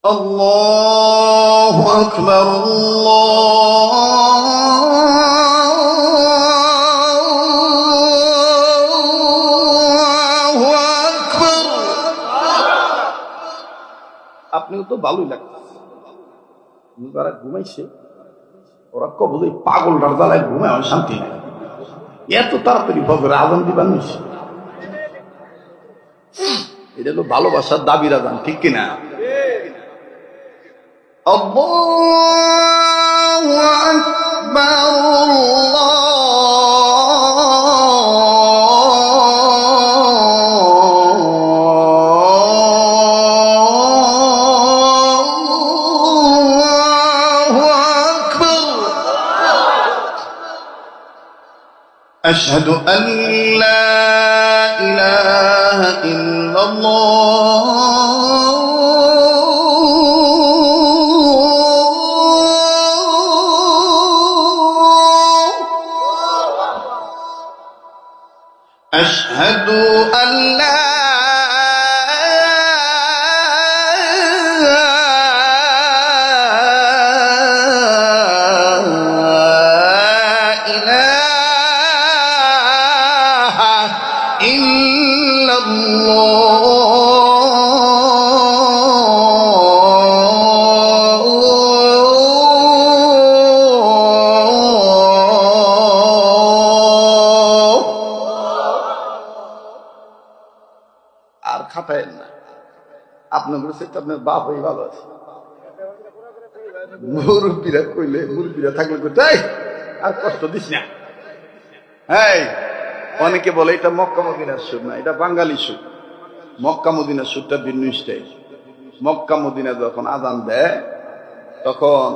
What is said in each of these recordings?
আল্লাহু আকবার, আল্লাহু আকবার। আপনিও তো ভালোই লাগতেছে। যারা ঘুমাইছে ওরা কবে পাগলটার জ্বালায় ঘুমায় শান্তি নেই। এত তাড়াতাড়ি ফজরে আজান দিবার নিছে, এটা তো ভালোবাসার দাবির আজান, ঠিক কিনা? আল্লাহু আকবার, আল্লাহু আকবার। আশহাদু আন লা ইলাহা ইল্লাল্লাহ أشهد أن لا إله إلا আর খাটায়েন না। আপনার আপনার বাপ হয়ে ভালো আছে। মুরব্বীরা কইলে, মুরব্বীরা থাকলে কোথায় আর কষ্ট দিস না। হ্যাঁ, অনেকে বলে এটা মক্কা মদিনার সুর না, এটা বাঙালি সুর। মক্কা মদিনার সুরটা ভিন্ন স্টাইল। মক্কা মদিনা যখন আজান দেয় তখন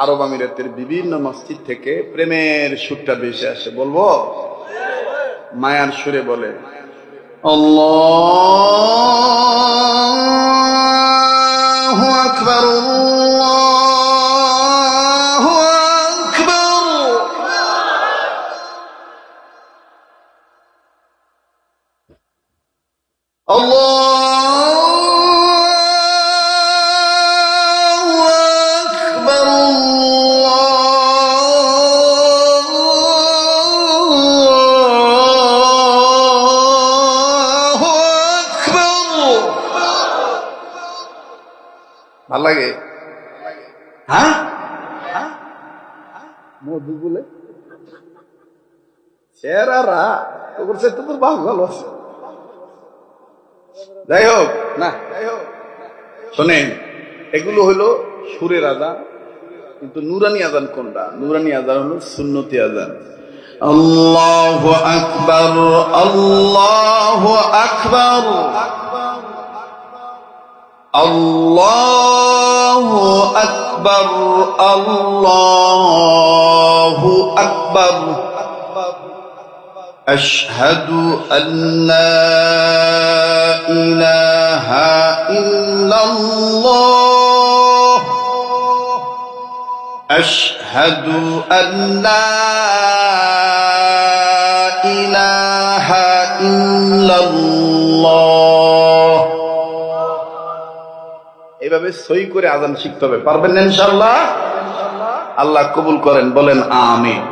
আরব আমিরাতের বিভিন্ন মসজিদ থেকে প্রেমের সুরটা বেশি আসে। বলবো মায়ার সুরে বলে আল্লাহু আকবার, আল্লাহু আকবার। আল্লাহু আকবার, ভাল লাগে? হ্যাঁ, মধু বলে চেহারা তোর সে তোর বাপ ভালো আছে। যাই হোক না, শোনেন, এগুলো হলো সুরের আজান, কিন্তু নুরানি আজান কোনটা? নুরানি আজান হলো সুন্নতি আজান। আল্লাহু আকবার, আল্লাহু আকবার, আল্লাহু আকবার, আল্লাহু আকবার। আশহাদু আল্লা ইলাহা ইল্লাল্লাহ, আশহাদু আল্লা ইলাহা ইল্লাল্লাহ। এভাবে সই করে আজান শিখতে হবে। পারবেন না ইনশাআল্লাহ? আল্লাহ কবুল করেন, বলেন আমিন।